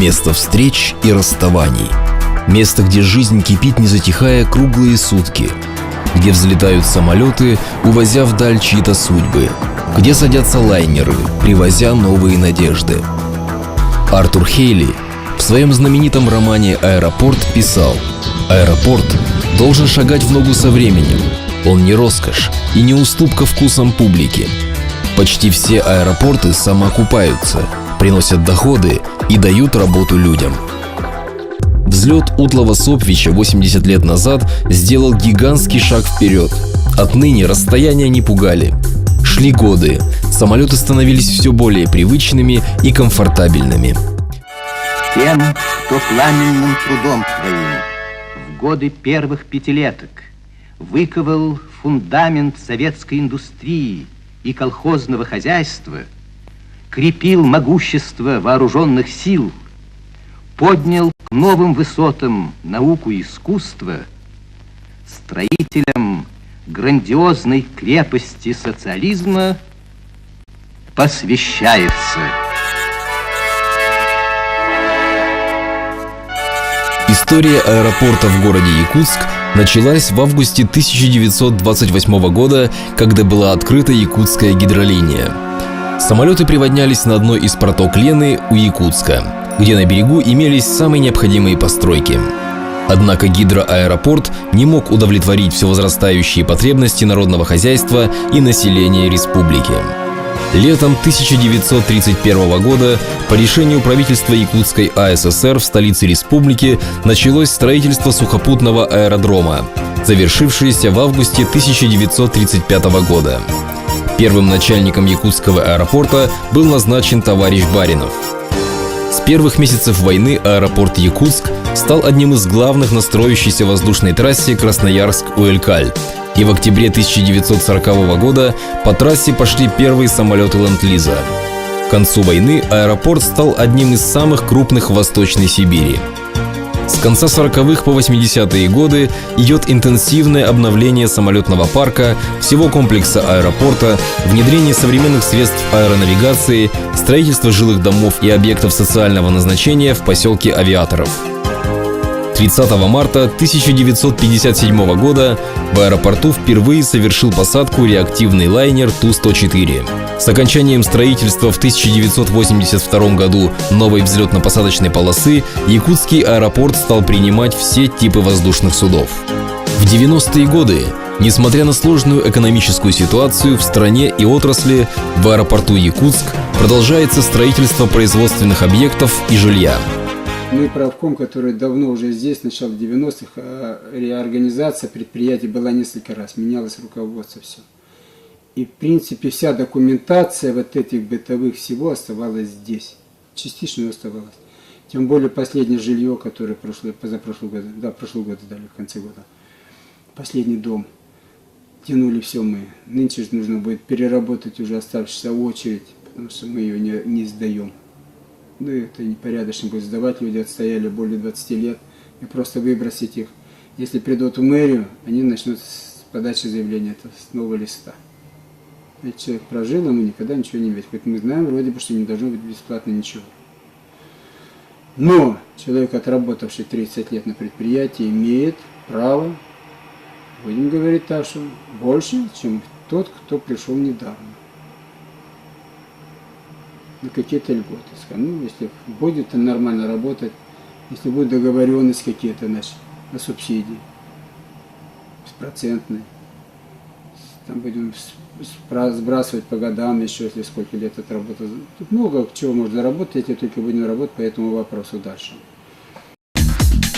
Место встреч и расставаний. Место, где жизнь кипит, не затихая, круглые сутки. Где взлетают самолеты, увозя вдаль чьи-то судьбы. Где садятся лайнеры, привозя новые надежды. Артур Хейли в своем знаменитом романе «Аэропорт» писал: «Аэропорт должен шагать в ногу со временем. Он не роскошь и не уступка вкусам публики. Почти все аэропорты самоокупаются, приносят доходы и дают работу людям». Взлет Утлова Сопвича 80 лет назад сделал гигантский шаг вперед. Отныне расстояния не пугали. Шли годы, самолеты становились все более привычными и комфортабельными. Тем, кто пламенным трудом своим в годы первых пятилеток выковал фундамент советской индустрии и колхозного хозяйства, крепил могущество вооруженных сил, поднял к новым высотам науку и искусство, строителям грандиозной крепости социализма посвящается. История аэропорта в городе Якутск началась в августе 1928 года, когда была открыта якутская гидролиния. Самолеты приводнялись на одной из проток Лены у Якутска, где на берегу имелись самые необходимые постройки. Однако гидроаэропорт не мог удовлетворить все возрастающие потребности народного хозяйства и населения республики. Летом 1931 года по решению правительства Якутской АССР в столице республики началось строительство сухопутного аэродрома, завершившееся в августе 1935 года. Первым начальником якутского аэропорта был назначен товарищ Баринов. С первых месяцев войны аэропорт Якутск стал одним из главных на строящейся воздушной трассе Красноярск-Уэлькаль. И в октябре 1940 года по трассе пошли первые самолеты Ленд-Лиза. К концу войны аэропорт стал одним из самых крупных в Восточной Сибири. С конца 40-х по 80-е годы идет интенсивное обновление самолетного парка, всего комплекса аэропорта, внедрение современных средств аэронавигации, строительство жилых домов и объектов социального назначения в поселке Авиаторов. 30 марта 1957 года в аэропорту впервые совершил посадку реактивный лайнер Ту-104. С окончанием строительства в 1982 году новой взлетно-посадочной полосы якутский аэропорт стал принимать все типы воздушных судов. В 90-е годы, несмотря на сложную экономическую ситуацию в стране и отрасли, в аэропорту Якутск продолжается строительство производственных объектов и жилья. Мы правком, который давно уже здесь, с начала 90-х, реорганизация предприятий была несколько раз, менялось руководство, все. И в принципе вся документация вот этих бытовых всего оставалась здесь, частично оставалась. Тем более последнее жилье, которое позапрошлый год, да, прошлый год сдали, в конце года. Последний дом. Тянули все мы. Нынче же нужно будет переработать уже оставшуюся очередь, потому что мы ее не сдаем. Ну, это непорядочно будет сдавать, люди отстояли более 20 лет, и просто выбросить их. Если придут в мэрию, они начнут с подачи заявления, это с нового листа. Ведь человек прожил, ему никогда ничего не ведь. Хоть мы знаем вроде бы, что не должно быть бесплатно ничего. Но человек, отработавший 30 лет на предприятии, имеет право, будем говорить так, что больше, чем тот, кто пришел недавно. На какие-то льготы. Ну, если будет нормально работать, если будет договоренность какие-то, значит, на субсидии, беспроцентные, там будем сбрасывать по годам еще, если сколько лет отработать. Тут много чего можно заработать, если только будем работать по этому вопросу дальше.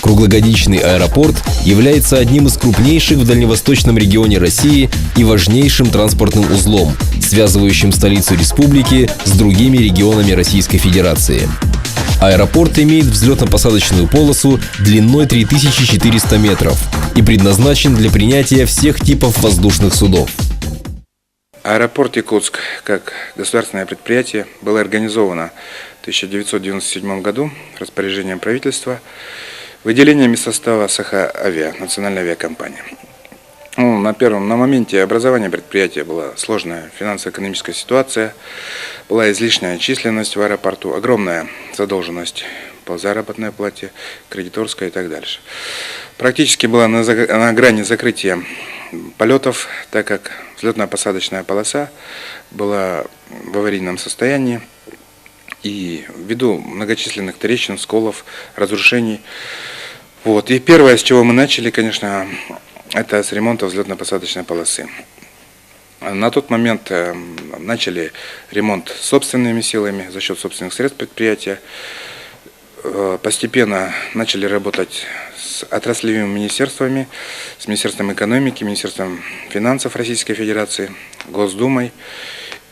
Круглогодичный аэропорт является одним из крупнейших в дальневосточном регионе России и важнейшим транспортным узлом, связывающим столицу республики с другими регионами Российской Федерации. Аэропорт имеет взлетно-посадочную полосу длиной 3400 метров и предназначен для принятия всех типов воздушных судов. Аэропорт Якутск, как государственное предприятие, было организовано в 1997 году распоряжением правительства выделениями состава Саха-Авиа, национальной авиакомпании. На моменте образования предприятия была сложная финансово-экономическая ситуация, была излишняя численность в аэропорту, огромная задолженность по заработной плате, кредиторская и так дальше. Практически была на грани закрытия полетов, так как взлетно-посадочная полоса была в аварийном состоянии. И ввиду многочисленных трещин, сколов, разрушений. Вот. И первое, с чего мы начали, конечно, это с ремонта взлетно-посадочной полосы. На тот момент начали ремонт собственными силами, за счет собственных средств предприятия. Постепенно начали работать с отраслевыми министерствами, с Министерством экономики, Министерством финансов Российской Федерации, Госдумой.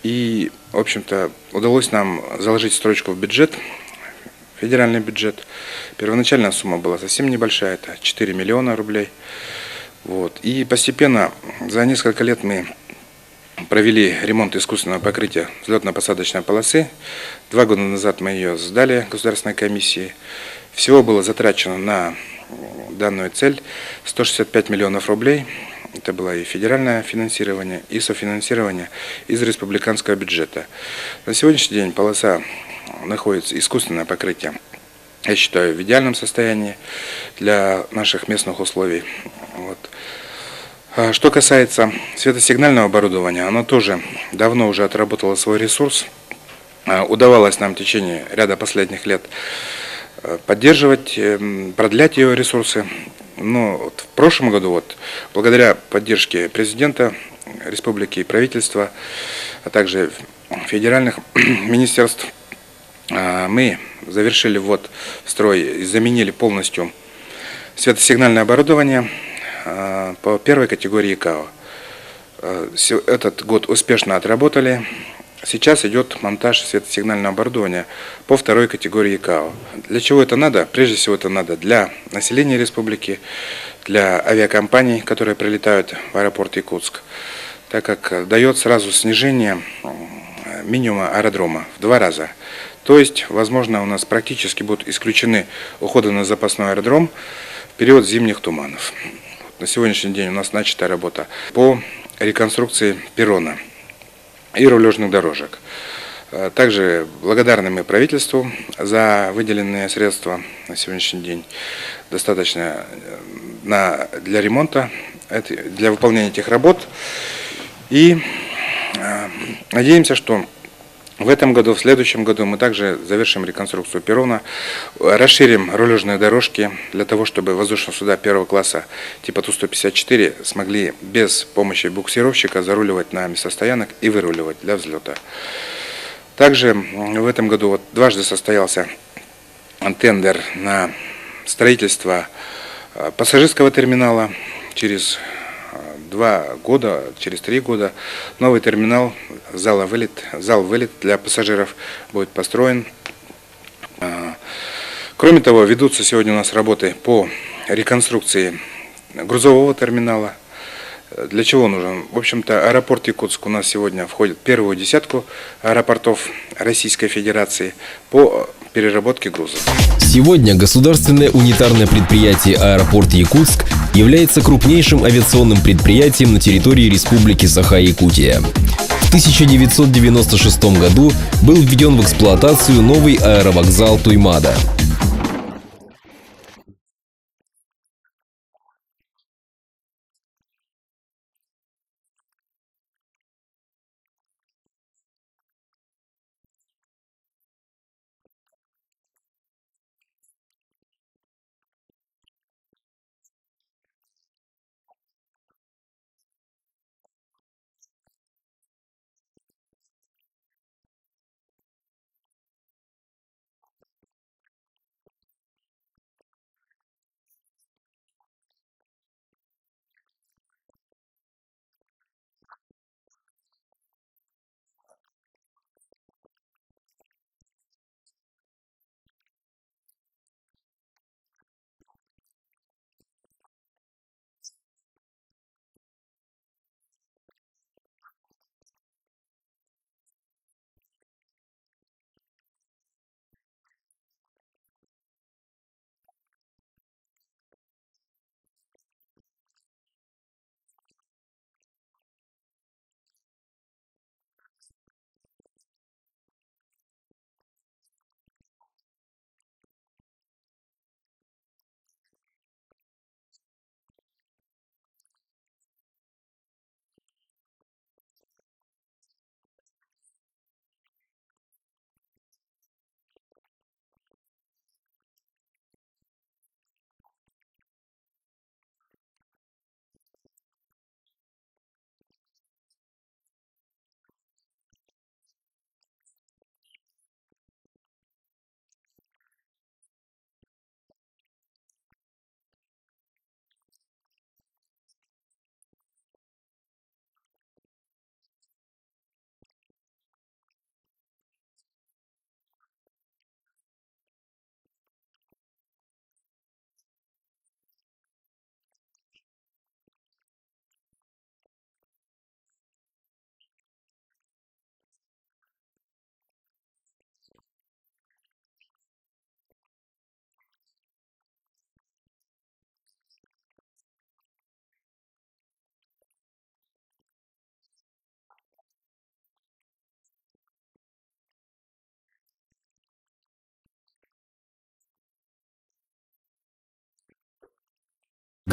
И, в общем-то, удалось нам заложить строчку в бюджет, федеральный бюджет. Первоначальная сумма была совсем небольшая, это 4 миллиона рублей. Вот. И постепенно за несколько лет мы провели ремонт искусственного покрытия взлетно-посадочной полосы. 2 года назад мы ее сдали Государственной комиссии. Всего было затрачено на данную цель 165 миллионов рублей. Это было и федеральное финансирование, и софинансирование из республиканского бюджета. На сегодняшний день полоса находится, искусственное покрытие, я считаю, в идеальном состоянии для наших местных условий. Вот. Что касается светосигнального оборудования, оно тоже давно уже отработало свой ресурс. Удавалось нам в течение ряда последних лет поддерживать, продлять ее ресурсы. Но вот в прошлом году, благодаря поддержке президента республики и правительства, а также федеральных министерств, мы завершили ввод в строй и заменили полностью светосигнальное оборудование по первой категории ИКАО. Этот год успешно отработали. Сейчас идет монтаж светосигнального оборудования по второй категории ИКАО. Для чего это надо? Прежде всего это надо для населения республики, для авиакомпаний, которые прилетают в аэропорт Якутск, так как дает сразу снижение минимума аэродрома в 2 раза. То есть, возможно, у нас практически будут исключены уходы на запасной аэродром в период зимних туманов. На сегодняшний день у нас начата работа по реконструкции перрона и рулежных дорожек. Также благодарны мы правительству за выделенные средства на сегодняшний день. Достаточно для ремонта, для выполнения этих работ. И надеемся, что в этом году, в следующем году мы также завершим реконструкцию перрона, расширим рулежные дорожки для того, чтобы воздушные суда первого класса типа Ту-154 смогли без помощи буксировщика заруливать на места стоянок и выруливать для взлета. Также в этом году дважды состоялся тендер на строительство пассажирского терминала. Через 2 года, через 3 года новый терминал, зал вылет для пассажиров будет построен. Кроме того, ведутся сегодня у нас работы по реконструкции грузового терминала. Для чего нужен? В общем-то, аэропорт Якутск у нас сегодня входит в первую десятку аэропортов Российской Федерации по переработке грузов. Сегодня государственное унитарное предприятие «Аэропорт Якутск» является крупнейшим авиационным предприятием на территории Республики Саха-Якутия. В 1996 году был введен в эксплуатацию новый аэровокзал Туймада.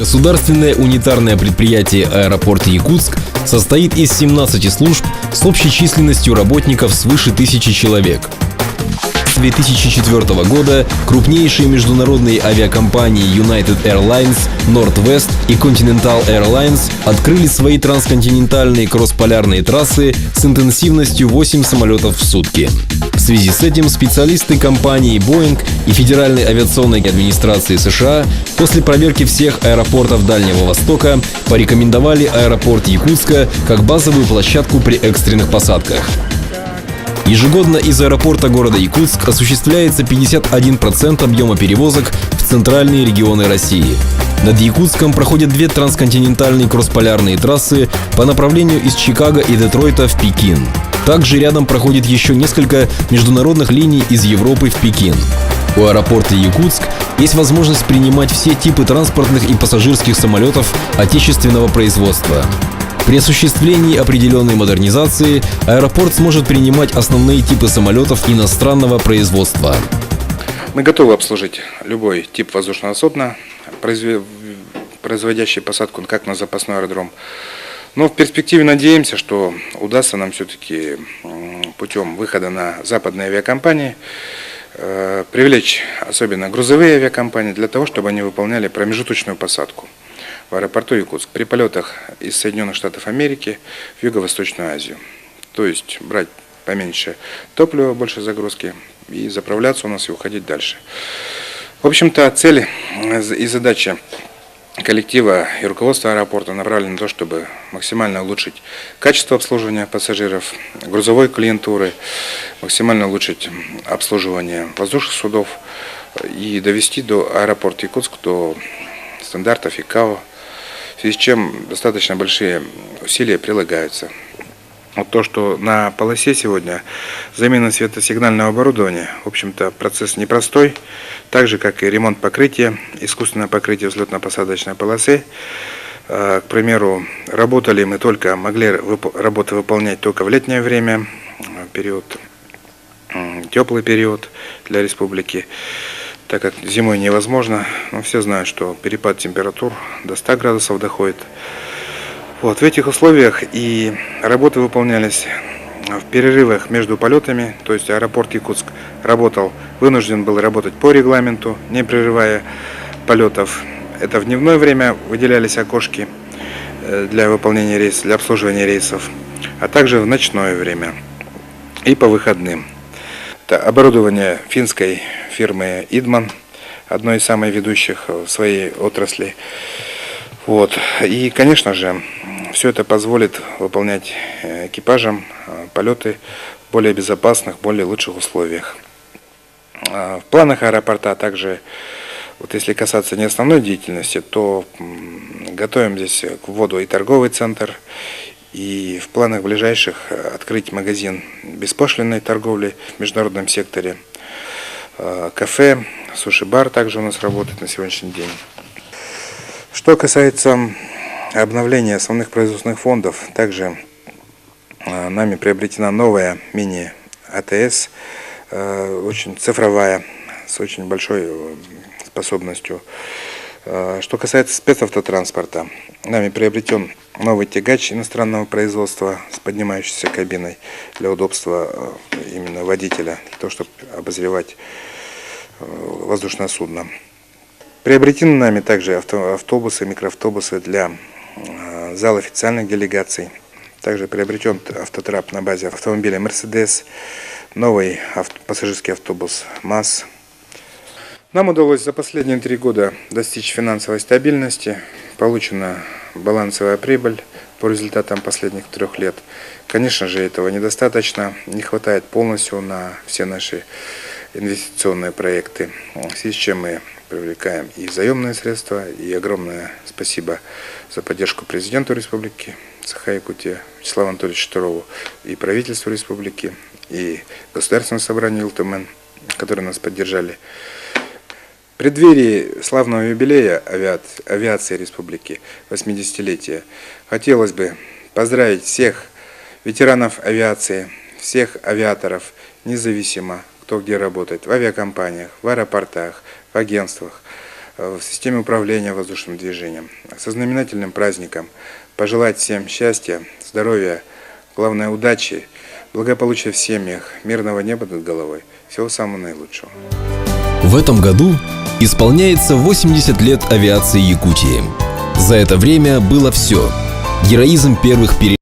Государственное унитарное предприятие «Аэропорт Якутск» состоит из 17 служб с общей численностью работников свыше 1000 человек. С 2004 года крупнейшие международные авиакомпании United Airlines, Northwest и Continental Airlines открыли свои трансконтинентальные кроссполярные трассы с интенсивностью 8 самолетов в сутки. В связи с этим специалисты компании Boeing и Федеральной авиационной администрации США после проверки всех аэропортов Дальнего Востока порекомендовали аэропорт Якутска как базовую площадку при экстренных посадках. Ежегодно из аэропорта города Якутск осуществляется 51% объема перевозок в центральные регионы России. Над Якутском проходят 2 трансконтинентальные кроссполярные трассы по направлению из Чикаго и Детройта в Пекин. Также рядом проходит еще несколько международных линий из Европы в Пекин. У аэропорта Якутск есть возможность принимать все типы транспортных и пассажирских самолетов отечественного производства. При осуществлении определенной модернизации аэропорт сможет принимать основные типы самолетов иностранного производства. Мы готовы обслужить любой тип воздушного судна, производящий посадку как на запасной аэродром. Но в перспективе надеемся, что удастся нам все-таки путем выхода на западные авиакомпании привлечь особенно грузовые авиакомпании для того, чтобы они выполняли промежуточную посадку в аэропорту Якутск при полетах из Соединенных Штатов Америки в Юго-Восточную Азию. То есть брать поменьше топлива, больше загрузки и заправляться у нас и уходить дальше. В общем-то, цели и задачи коллектива и руководства аэропорта направлены на то, чтобы максимально улучшить качество обслуживания пассажиров, грузовой клиентуры, максимально улучшить обслуживание воздушных судов и довести до аэропорта Якутск до стандартов ИКАО, в связи с чем достаточно большие усилия прилагаются. Вот то, что на полосе сегодня замена светосигнального оборудования, в общем-то, процесс непростой, так же, как и ремонт покрытия, искусственное покрытие взлетно-посадочной полосы. К примеру, могли работы выполнять только в летнее время, теплый период для республики, так как зимой невозможно. Но все знают, что перепад температур до 100 градусов доходит. Вот, в этих условиях и работы выполнялись в перерывах между полетами, то есть аэропорт Якутск вынужден был работать по регламенту, не прерывая полетов. Это в дневное время выделялись окошки для выполнения рейсов, для обслуживания рейсов, а также в ночное время и по выходным. Это оборудование финской фирмы Идман, одной из самых ведущих в своей отрасли. Вот. И, конечно же, все это позволит выполнять экипажам полеты в более безопасных, более лучших условиях. В планах аэропорта также, вот если касаться не основной деятельности, то готовим здесь к вводу и торговый центр, и в планах ближайших открыть магазин беспошлинной торговли в международном секторе. Кафе, суши-бар также у нас работает на сегодняшний день. Что касается обновления основных производственных фондов, также нами приобретена новая мини-АТС, очень цифровая, с очень большой способностью. Что касается спецавтотранспорта, нами приобретен новый тягач иностранного производства с поднимающейся кабиной для удобства именно водителя, для того, чтобы обозревать воздушное судно. Приобретены нами также автобусы, микроавтобусы для зала официальных делегаций. Также приобретен автотрап на базе автомобиля Mercedes, новый пассажирский автобус МАЗ. Нам удалось за последние 3 года достичь финансовой стабильности. Получена балансовая прибыль по результатам последних 3 лет. Конечно же, этого недостаточно, не хватает полностью на все наши инвестиционные проекты, в связи с чем мы привлекаем и заемные средства, и огромное спасибо за поддержку президенту Республики Саха-Якутия Вячеславу Анатольевичу Турову, и правительству Республики, и Государственному собранию ЛТМН, которые нас поддержали. В преддверии славного юбилея авиации Республики, 80-летия, хотелось бы поздравить всех ветеранов авиации, всех авиаторов, независимо кто где работает, в авиакомпаниях, в аэропортах, в агентствах, в системе управления воздушным движением. Со знаменательным праздником пожелать всем счастья, здоровья, главное удачи, благополучия в семьях, мирного неба над головой. Всего самого наилучшего. В этом году исполняется 80 лет авиации Якутии. За это время было все. Героизм первых перелетов,